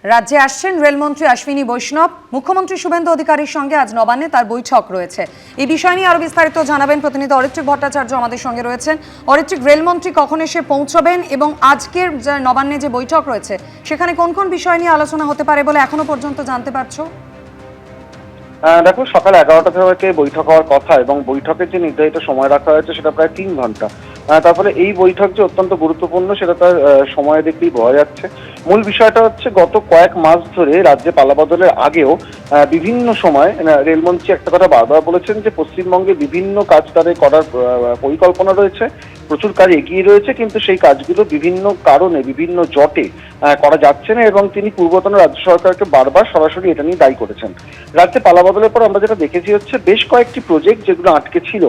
রাজ্যে আসছেন রেলমন্ত্রী অশ্বিনী বৈষ্ণব। মুখ্যমন্ত্রী শুভেন্দু অধিকারীর সঙ্গে আজ নবান্নে তার বৈঠক রয়েছে। এই বিষয় নিয়ে আরো বিস্তারিত জানাবেন প্রতিনিধি অরিত্রিক ভট্টাচার্য আমাদের সঙ্গে রয়েছেন। অরিত্রিক, রেলমন্ত্রী কখন এসে পৌঁছবেন এবং আজকের যে নবান্নে যে বৈঠক রয়েছে সেখানে কোন কোন বিষয় নিয়ে আলোচনা হতে পারে বলে এখনো পর্যন্ত জানতে পারছো? দেখো, সকাল 11টা থেকে বৈঠক হওয়ার কথা এবং বৈঠকের যে নির্ধারিত সময় রাখা হয়েছে সেটা প্রায় 3 ঘন্টা। তারপরে এই বৈঠক যে অত্যন্ত গুরুত্বপূর্ণ সেটা তার সময় দেখলেই বোঝা যাচ্ছে। মূল বিষয়টা হচ্ছে গত কয়েক মাস ধরে রাজ্যে পালাবদলের আগেও বিভিন্ন সময় রেলমন্ত্রী একটা কথা বারবার বলেছেন যে পশ্চিমবঙ্গে বিভিন্ন কাজ তাদের করার পরিকল্পনা রয়েছে, প্রচুর কাজ এগিয়ে রয়েছে, কিন্তু সেই কাজগুলো বিভিন্ন কারণে বিভিন্ন জটে করা যাচ্ছে না এবং তিনি পূর্বতন রাজ্য সরকারকে বারবার সরাসরি এটা নিয়ে দায়ী করেছেন। রাজ্যে পালাবদলের পর আমরা যেটা দেখেছি হচ্ছে বেশ কয়েকটি প্রজেক্ট যেগুলো আটকে ছিল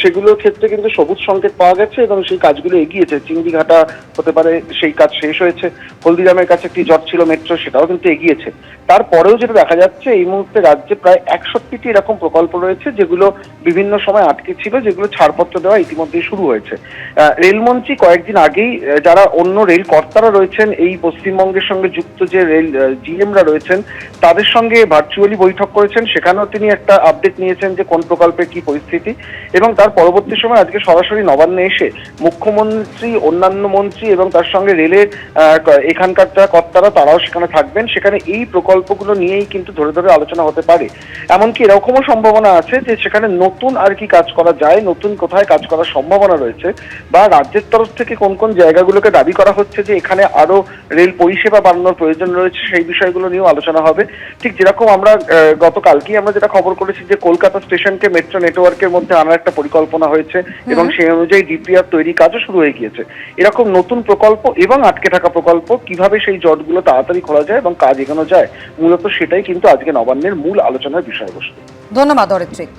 সেগুলোর ক্ষেত্রে কিন্তু সবুজ সংকেত পাওয়া গেছে এবং সেই কাজগুলো এগিয়েছে। চিংড়িঘাটা হতে পারে, সেই কাজ শেষ হয়েছে। হলদিরামের কাছে একটি জট ছিল মেট্রো, সেটাও কিন্তু এগিয়েছে। তারপরেও যেটা দেখা যাচ্ছে এই মুহূর্তে রাজ্যে প্রায় 61টি এরকম প্রকল্প রয়েছে যেগুলো বিভিন্ন সময় আটকে ছিল, যেগুলো ছাড়পত্র দেওয়া ইতিমধ্যেই শুরু হয়েছে। রেলমন্ত্রী কয়েকদিন আগেই যারা অন্য রেল কর্তারা রয়েছেন এই পশ্চিমবঙ্গের সঙ্গে যুক্ত যে রেল জিএমরা রয়েছেন তাদের সঙ্গে ভার্চুয়ালি বৈঠক করেছেন। সেখানেও তিনি একটা আপডেট নিয়েছেন যে কোন প্রকল্পের কি পরিস্থিতি, এবং তার পরবর্তী সময় আজকে সরাসরি নবান্নে এসে মুখ্যমন্ত্রী, অন্যান্য মন্ত্রী এবং তার সঙ্গে রেলের এখানকার যারা কর্তারা তারাও সেখানে থাকবেন। সেখানে এই প্রকল্পগুলো নিয়েই কিন্তু ধরে ধরে আলোচনা হতে পারে। এমনকি এরকমও সম্ভাবনা আছে যে সেখানে নতুন আর কি কাজ করা যায়, নতুন কোথায় কাজ করার সম্ভাবনা রয়েছে, বা রাজ্যের তরফ থেকে কোন কোন জায়গাগুলোকে দাবি করা হচ্ছে যে এখানে আরো রেল পরিষেবা বাড়ানোর প্রয়োজন রয়েছে, সেই বিষয়গুলো নিয়েও আলোচনা হবে। ঠিক যেরকম আমরা গতকালকেই আমরা যেটা খবর করেছি যে কলকাতা স্টেশনকে মেট্রো নেটওয়ার্কের মধ্যে আনার একটা পরিকল্পনা হয়েছে এবং সেই অনুযায়ী ডিপিআর তৈরি কাজও শুরু হয়ে গিয়েছে। এরকম নতুন প্রকল্প এবং আটকে থাকা প্রকল্প কিভাবে সেই জটগুলো তাড়াতাড়ি খোলা যায় এবং কাজ এগোনো যায়, মূলত সেটাই কিন্তু আজকে নবান্নের মূল আলোচনার বিষয়বস্তু। ধন্যবাদ অরিত্রিক।